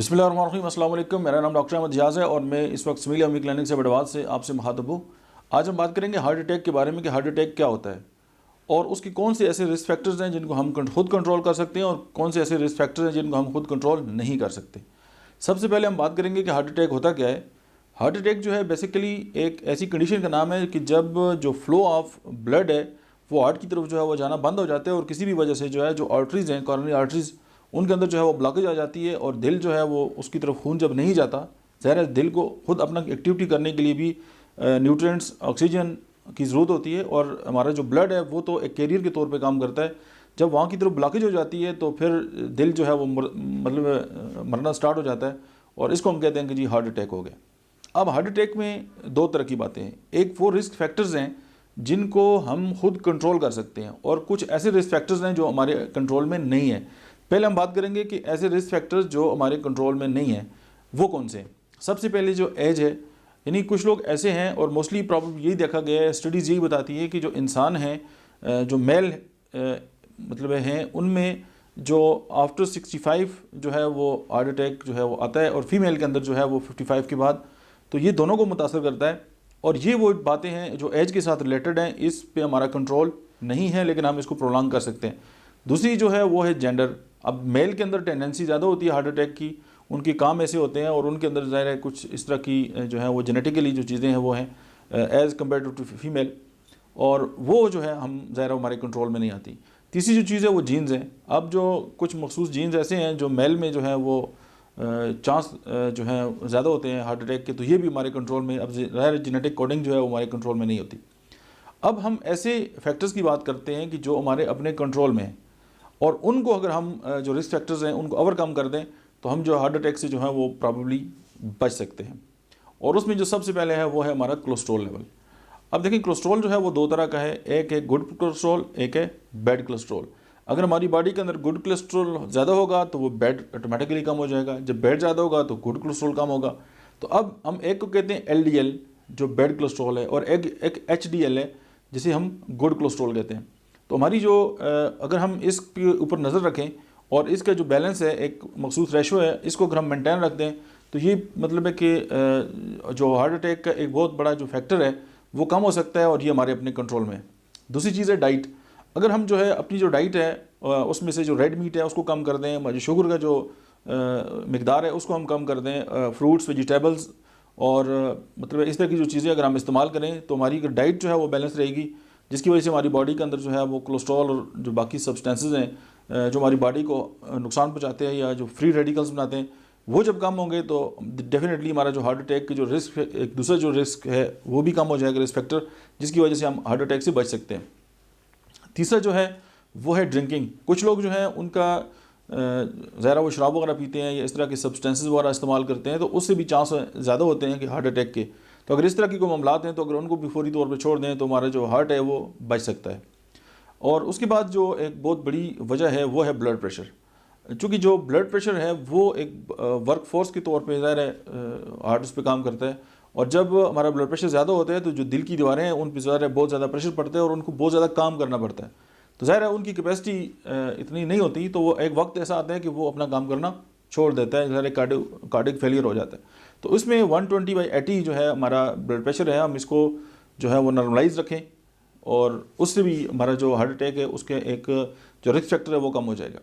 बिस्मिल्लाहिर्रहमानिर्रहीम, अस्सलाम वालेकुम। मेरा नाम डॉक्टर अहमद जियाज़ है और मैं इस वक्त स्मिल अमी क्लिनिक से बड़वाद से आपसे मुखातब हूँ। आज हम बात करेंगे हार्ट अटैक के बारे में कि हार्ट अटैक क्या होता है और उसके कौन से ऐसे रिस्क फैक्टर्स हैं जिनको हम खुद कंट्रोल कर सकते हैं और कौन से ऐसे रिस्क फैक्टर्स हैं जिनको हम खुद कंट्रोल नहीं कर सकते। सबसे पहले हम बात करेंगे कि हार्ट अटैक होता क्या है। हार्ट अटैक जो है बेसिकली एक ऐसी कंडीशन का नाम है कि जब जो फ्लो ऑफ ब्लड है वो हार्ट की तरफ जो है वो जाना बंद हो जाता है और किसी भी वजह से जो है जो आर्टरीज़ हैं, कॉरोनरी आर्टरीज़, उनके अंदर जो है वो ब्लॉकेज आ जाती है और दिल जो है वो उसकी तरफ खून जब नहीं जाता, ज़ाहिर है दिल को खुद अपना एक्टिविटी करने के लिए भी न्यूट्रिएंट्स, ऑक्सीजन की ज़रूरत होती है और हमारा जो ब्लड है वो तो एक कैरियर के तौर पे काम करता है। जब वहाँ की तरफ ब्लॉकेज हो जाती है तो फिर दिल जो है वो मतलब मरना स्टार्ट हो जाता है और इसको हम कहते हैं कि जी हार्ट अटैक हो गया। अब हार्ट अटैक में दो तरह की बातें हैं। एक वो रिस्क फैक्टर्स हैं जिनको हम खुद कंट्रोल कर सकते हैं और कुछ ऐसे रिस्क फैक्टर्स हैं जो हमारे कंट्रोल में नहीं है। पहले हम बात करेंगे कि ऐसे रिस्क फैक्टर्स जो हमारे कंट्रोल में नहीं है वो कौन से हैं। सबसे पहले जो एज है, यानी कुछ लोग ऐसे हैं और मोस्टली प्रॉब्लम यही देखा गया है, स्टडीज़ यही बताती है कि जो इंसान हैं जो मेल मतलब हैं उनमें जो आफ्टर 65 जो है वो हार्ट अटैक जो है वो आता है और फीमेल के अंदर जो है वो 55 के बाद, तो ये दोनों को मुतासर करता है और ये वो बातें हैं जो एज के साथ रिलेटेड हैं। इस पे हमारा कंट्रोल नहीं है लेकिन हम इसको प्रोलॉन्ग कर सकते हैं। दूसरी जो है वो है जेंडर। अब मेल के अंदर टेंडेंसी ज़्यादा होती है हार्ट अटैक की, उनके काम ऐसे होते हैं और उनके अंदर ज़ाहिर है कुछ इस तरह की जो है वो जेनेटिकली जो चीज़ें हैं वो हैं एज़ कम्पेयर टू फीमेल, और वो जो है हम ज़ाहिर हमारे कंट्रोल में नहीं आती। तीसरी जो चीज़ है वो जीन्स हैं। अब जो कुछ मखसूस जीन्स ऐसे हैं जो मेल में जो है वो चांस जो है ज़्यादा होते हैं हार्ट अटैक के, तो ये भी हमारे कंट्रोल में, अब ज़ाहिर जेनेटिक कोडिंग जो है वो हमारे कंट्रोल में नहीं होती। अब हम ऐसे फैक्टर्स की बात करते हैं कि जो हमारे अपने कंट्रोल में हैं और उनको अगर हम जो रिस्क फैक्टर्स हैं उनको ओवरकम कर दें तो हम जो हार्ट अटैक से जो है वो प्रॉबेबली बच सकते हैं। और उसमें जो सबसे पहले है वो है हमारा कोलेस्ट्रॉल लेवल। अब देखिए कोलेस्ट्रॉल जो है वो दो तरह का है, एक है गुड कोलेस्ट्रॉल, एक है बैड कोलेस्ट्रॉल। अगर हमारी बॉडी के अंदर गुड कोलेस्ट्रॉल ज़्यादा होगा तो वो बैड ऑटोमेटिकली कम हो जाएगा, जब बैड ज़्यादा होगा तो गुड कोलेस्ट्रॉल कम होगा। तो अब हम एक को कहते हैं LDL जो बैड कोलेस्ट्रॉल है और एक HDL है जिसे हम गुड कोलेस्ट्रॉल कहते हैं। तो हमारी जो अगर हम इसके ऊपर नज़र रखें और इसका जो बैलेंस है, एक मखसूस रेशो है, इसको अगर हम मेंटेन रख दें तो ये मतलब है कि जो हार्ट अटैक का एक बहुत बड़ा जो फैक्टर है वो कम हो सकता है और ये हमारे अपने कंट्रोल में है। दूसरी चीज़ है डाइट। अगर हम जो है अपनी जो डाइट है उसमें से जो रेड मीट है उसको कम कर दें, जो शुगर का जो मिकदार है उसको हम कम कर दें, फ्रूट्स, वेजिटेबल्स और मतलब इस तरह की जो चीज़ें अगर हम इस्तेमाल करें तो हमारी डाइट जो है वो बैलेंस रहेगी, जिसकी वजह से हमारी बॉडी के अंदर जो है वो कोलेस्ट्रॉल और जो बाकी सब्सटेंसेस हैं जो हमारी बॉडी को नुकसान पहुंचाते हैं या जो फ्री रेडिकल्स बनाते हैं वो जब कम होंगे तो डेफिनेटली हमारा जो हार्ट अटैक की जो रिस्क, एक दूसरा जो रिस्क है वो भी कम हो जाएगा, रिस्क फैक्टर, जिसकी वजह से हम हार्ट अटैक से बच सकते हैं। तीसरा जो है वो है ड्रिंकिंग। कुछ लोग जो हैं उनका ज़ाहिर वो शराब वगैरह पीते हैं या इस तरह के सब्सटेंसेस वगैरह इस्तेमाल करते हैं तो उससे भी चांस ज़्यादा होते हैं कि हार्ट अटैक के। तो अगर इस तरह की कोई मामलात हैं तो अगर उनको भी फौरी तौर पर छोड़ दें तो हमारा जो हार्ट है वो बच सकता है। और उसके बाद जो एक बहुत बड़ी वजह है वो है ब्लड प्रेशर। चूँकि जो ब्लड प्रेशर है वो एक वर्क फोर्स के तौर पे ज़ाहिर है हार्ट उस पर काम करता है और जब हमारा ब्लड प्रेशर ज़्यादा होता है तो जो दिल की दीवारें हैं उन पर ज़ाहिर है बहुत ज़्यादा प्रेशर पड़ता है और उनको बहुत ज़्यादा काम करना पड़ता है। तो ज़ाहिर है उनकी कैपेसिटी इतनी नहीं होती, तो वो एक वक्त ऐसा आता है कि वो अपना काम करना छोड़ देता है, ज़ाहिर कार्डिक फेलियर हो जाता है। तो उसमें 120/80 जो है हमारा ब्लड प्रेशर है, हम इसको जो है वो नॉर्मलाइज रखें और उससे भी हमारा जो हार्ट अटैक है उसके एक जो रिस्क फैक्टर है वो कम हो जाएगा।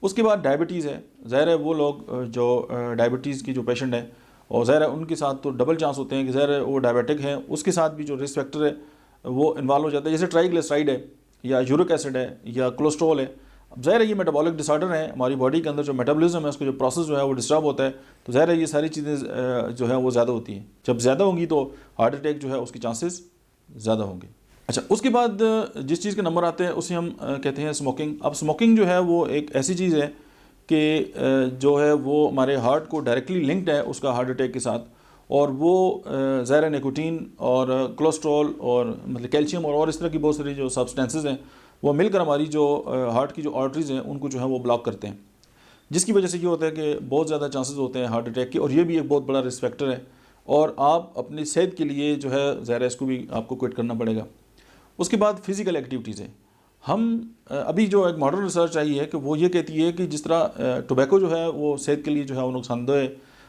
उसके बाद डायबिटीज़ है। ज़ाहिर है वो लोग जो डायबिटीज़ की जो पेशेंट है और ज़ाहिर है उनके साथ तो डबल चांस होते हैं कि ज़ाहिर है वो डायबिटिक है, उसके साथ भी जो रिस्क फैक्टर है वो इन्वॉल्व हो जाता है, जैसे ट्राइग्लिसराइड है या यूरिक एसिड है या कोलेस्ट्रॉल है। अब ज़ाहिर है ये मेटाबॉलिक डिसऑर्डर है, हमारी बॉडी के अंदर जो मेटाबॉलिज्म है उसका जो प्रोसेस जो है वो डिस्टर्ब होता है, तो ज़ाहिर है ये सारी चीज़ें जो है वो ज़्यादा होती हैं। जब ज़्यादा होंगी तो हार्ट अटैक जो है उसके चांसेस ज़्यादा होंगे। अच्छा, उसके बाद जिस चीज़ के नंबर आते हैं उसे हम कहते हैं स्मोकिंग। अब स्मोकिंग जो है वो एक ऐसी चीज़ है कि जो है वो हमारे हार्ट को डायरेक्टली लिंक्ड है उसका हार्ट अटैक के साथ, और वो ज़ाहिर निकोटीन और कोलेस्ट्रॉल और मतलब कैल्शियम और इस तरह की बहुत सारी जो सब्सटेंसेस हैं वो मिलकर हमारी जो हार्ट की जो आर्टरीज़ हैं उनको जो है वो ब्लॉक करते हैं, जिसकी वजह से ये होता है कि बहुत ज़्यादा चांसेस होते हैं हार्ट अटैक के, और ये भी एक बहुत बड़ा रिस्क फैक्टर है और आप अपनी सेहत के लिए जो है ज़ाहिर इसको भी आपको क्विट करना पड़ेगा। उसके बाद फिज़िकल एक्टिविटीज़ हैं। हम अभी जो एक मॉडर्न रिसर्च आई है कि वो ये कहती है कि जिस तरह टोबैको जो है वो सेहत के लिए जो है वो नुकसानदेह है।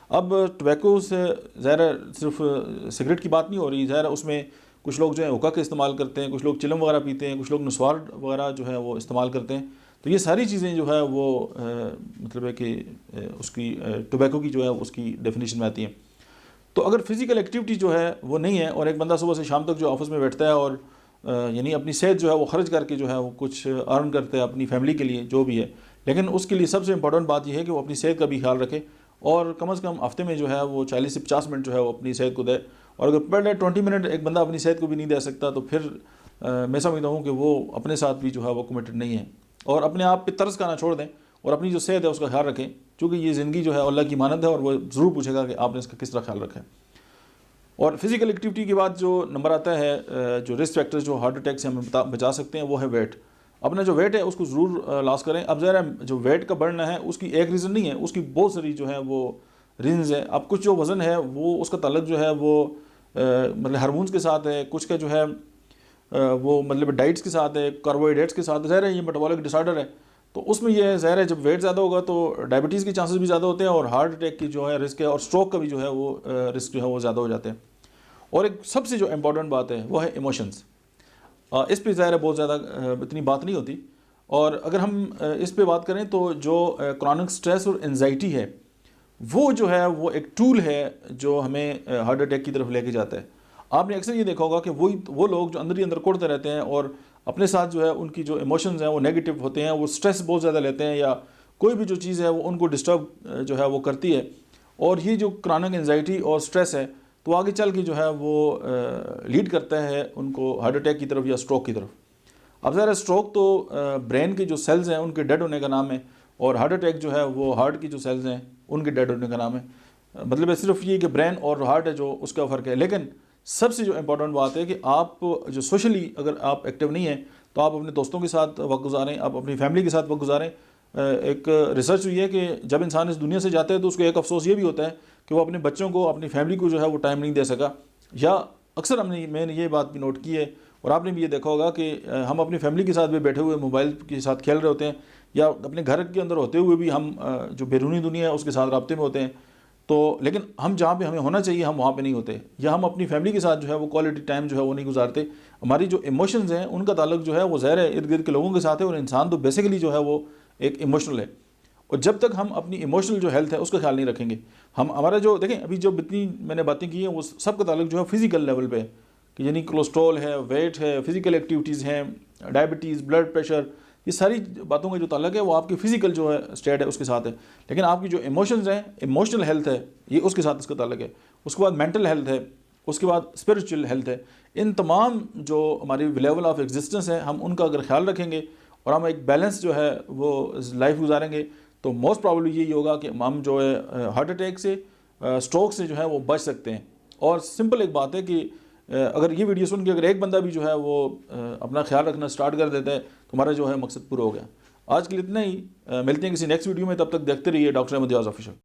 अब टोबैको से ज़ाहिर सिर्फ सिगरेट की बात नहीं हो रही, ज़ाहिर उसमें कुछ लोग जो है हुक्का का इस्तेमाल करते हैं, कुछ लोग चिलम वगैरह पीते हैं, कुछ लोग नस्वार वगैरह जो है वो इस्तेमाल करते हैं। तो ये सारी चीज़ें जो है वो मतलब है कि उसकी टोबैको की जो है उसकी डेफिनेशन में आती हैं। तो अगर फिज़िकल एक्टिविटी जो है वो नहीं है और एक बंदा सुबह से शाम तक जो ऑफिस में बैठता है और यानी अपनी सेहत जो है वो खर्च करके जो है वो कुछ अर्न करते हैं अपनी फैमिली के लिए जो भी है, लेकिन उसके लिए सबसे इंपॉर्टेंट बात यह है कि वो अपनी सेहत का भी ख्याल रखे और कम से कम हफ्ते में जो है वो 40 से 50 मिनट जो है वो अपनी सेहत को दे। और अगर पर डे 20 मिनट एक बंदा अपनी सेहत को भी नहीं दे सकता तो फिर मैं समझता हूँ कि वो अपने साथ भी जो है वो कमिटेड नहीं है। और अपने आप पे तरस खाना छोड़ दें और अपनी जो सेहत है उसका ख्याल रखें, क्योंकि ये ज़िंदगी जो है अल्लाह की मानत है और वो ज़रूर पूछेगा कि आपने इसका किस तरह ख्याल रखा है। और फिज़िकल एक्टिविटी के बाद जो नंबर आता है जो रिस्क फैक्टर्स जो हार्ट अटैक से हमें बचा सकते हैं वो है वेट। अपना जो वेट है उसको ज़रूर लॉस करें। अब ज़रा जो वेट का बढ़ना है उसकी एक रीज़न नहीं है, उसकी बहुत सारी जो है वो रीजंस है। अब कुछ जो वज़न है वो उसका ताल्लुक जो है वो मतलब हार्मोन्स के साथ है, कुछ का जो है वो मतलब डाइट्स के साथ है, कार्बोहाइड्रेट्स के साथ। ज़ाहिर है ये मेटाबॉलिक डिसऑर्डर है तो उसमें ये ज़ाहिर है जब वेट ज़्यादा होगा तो डायबिटीज़ के चांसेस भी ज़्यादा होते हैं और हार्ट अटैक की जो है रिस्क है और स्ट्रोक का भी जो है वो रिस्क जो है वो ज़्यादा हो जाते हैं। और एक सबसे जो इम्पॉर्टेंट बात है वो है इमोशंस। इस पे ज़ाहिर है बहुत ज़्यादा इतनी बात नहीं होती। और अगर हम इस पे बात करें तो जो क्रॉनिक स्ट्रेस और एंजाइटी है वो जो है वो एक टूल है जो हमें हार्ट अटैक की तरफ लेके जाता है। आपने अक्सर ये देखा होगा कि वो लोग जो अंदर ही अंदर कोड़ते रहते हैं और अपने साथ जो है उनकी जो इमोशंस हैं वो नेगेटिव होते हैं, वो स्ट्रेस बहुत ज़्यादा लेते हैं या कोई भी जो चीज़ है वो उनको डिस्टर्ब जो है वो करती है। और ये जो क्रॉनिक एंजाइटी और स्ट्रेस है तो आगे चल के जो है वो लीड करता है उनको हार्ट अटैक की तरफ या स्ट्रोक की तरफ। अब ज़रा स्ट्रोक तो ब्रेन के जो सेल्स हैं उनके डेड होने का नाम है और हार्ट अटैक जो है वो हार्ट की जो सेल्स हैं उनके डेड होने का नाम है। मतलब है सिर्फ ये कि ब्रेन और हार्ट है जो उसका फ़र्क है। लेकिन सबसे जो इम्पोर्टेंट बात है कि आप जो सोशली अगर आप एक्टिव नहीं हैं तो आप अपने दोस्तों के साथ वक्त गुजारें, आप अपनी फैमिली के साथ वक्त गुजारें। एक रिसर्च हुई है कि जब इंसान इस दुनिया से जाता है तो उसको एक अफसोस ये भी होता है कि वो अपने बच्चों को, अपनी फैमिली को जो है वो टाइम नहीं दे सका। या अक्सर मैंने ये बात भी नोट की है और आपने भी ये देखा होगा कि हम अपनी फैमिली के साथ भी बैठे हुए मोबाइल के साथ खेल रहे होते हैं या अपने घर के अंदर होते हुए भी हम जो बैरूनी दुनिया है उसके साथ राब्ते में होते हैं। तो लेकिन हम जहाँ पे हमें होना चाहिए हम वहाँ पे नहीं होते, या हम अपनी फैमिली के साथ जो है वो क्वालिटी टाइम जो है वो नहीं गुजारते। हमारी जो इमोशंस हैं उनका ताल्लुक जो है वो ज़ाहिर है इर्द गिर्द के लोगों के साथ है और इंसान तो बेसिकली जो है वो एक इमोशनल है। और जब तक हम अपनी इमोशनल जो हेल्थ है उसका ख्याल नहीं रखेंगे, हम हमारा जो देखें अभी जो इतनी मैंने बातें की हैं वो सबका ताल्लुक जो है फिज़िकल लेवल पे है कि यानी कोलेस्ट्रॉल है, वेट है, फिज़िकल एक्टिविटीज़ हैं, डायबिटीज़, ब्लड प्रेशर, ये सारी बातों का जो ताल्लुक है वो आपकी फ़िज़िकल जो है स्टेट है उसके साथ है। लेकिन आपकी जो इमोशंस हैं, इमोशनल हेल्थ है, ये उसके साथ इसका ताल्लुक है। उसके बाद मेंटल हेल्थ है, उसके बाद स्पिरिचुअल हेल्थ है। इन तमाम जो हमारी लेवल ऑफ एग्जिस्टेंस है हम उनका अगर ख्याल रखेंगे और हम एक बैलेंस जो है वो लाइफ गुजारेंगे तो मोस्ट प्रॉब्ली यही होगा कि हम जो है हार्ट अटैक से, स्ट्रोक से जो है वो बच सकते हैं। और सिंपल एक बात है कि अगर ये वीडियो सुन के अगर एक बंदा भी जो है वो अपना ख्याल रखना स्टार्ट कर देता है तो हमारा जो है मकसद पूरा हो गया। आज के लिए इतना ही, मिलते हैं किसी नेक्स्ट वीडियो में, तब तक देखते रहिए डॉक्टर अहमद रियाज ऑफिशियल।